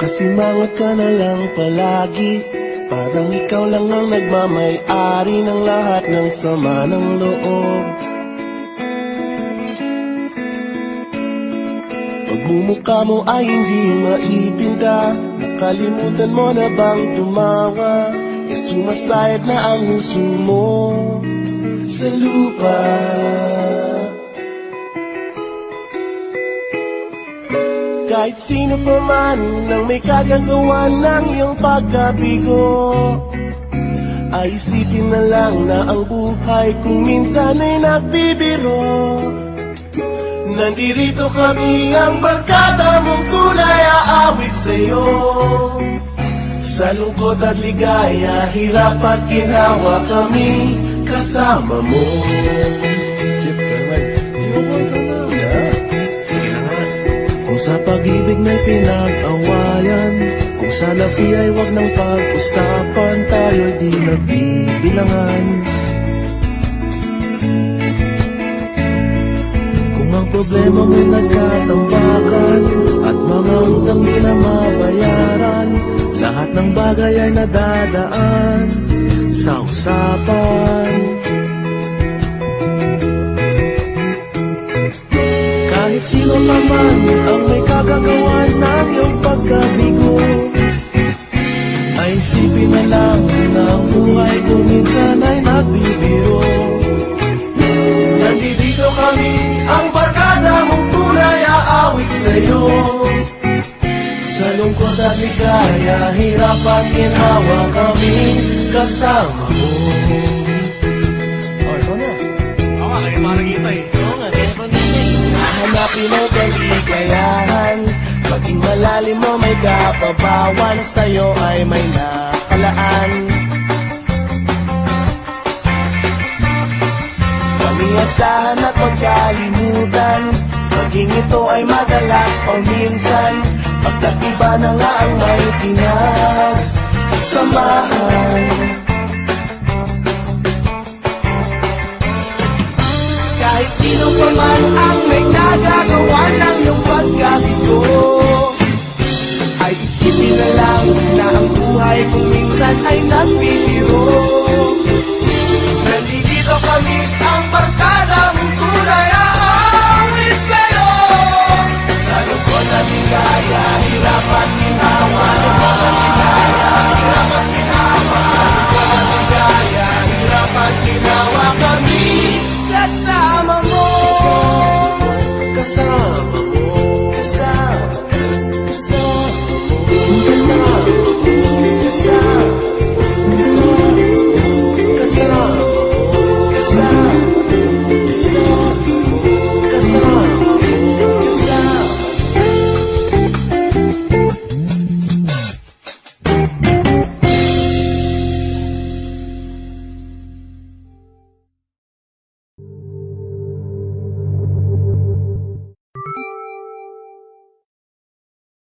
Nakasimangot ka na lang palagi, parang ikaw lang ang nagmamay-ari ng lahat ng sama ng loob. Pagmumukha mo ay hindi maipinda, nakalimutan mo na bang tumawa? Sumasayad na ang huso mo sa lupa. Kahit sino pa man nang may kagagawa ng iyong pagkabigo, ay isipin na lang na ang buhay kung minsan ay nagbibiro. Nandirito kami, ang barkada mong tunay aawit sa'yo. Sa lungkot at ligaya, hirap at ginawa kami kasama mo. Chip ka naman. Inuwan ka na. Sige na nga. Kung sa pag-ibig may pinag-awayan, kung sa labi ay wag ng pag-usapan, tayo'y di nagbibilangan. Kung ang problema mo'y nagkatambakan at mga utang di na mabayaran, lahat ng bagay ay nadadaan sa usapan. Kahit sino pa man ang may kagagawa ng iyong pagkabigo, ay isipin na lang na ang buhay kung minsan ay nagbibiro. Nandito kami, ang barkada mong tunay aawit sa'yo. Sa lungkot at ligaya, hirap at ginhawa kami kasama mo. Oh, ito na. Oo nga, kaya parang kita eh. Oo nga, kaya parang kita eh. Hanapin mo kaligayahan, maging malalim mo may kapabawan, sa'yo ay may nakalaan. Pamiyasahan at magkalimutan, maging ito ay madalas o minsan, pagkatiba na nga ang may pinagsamahan.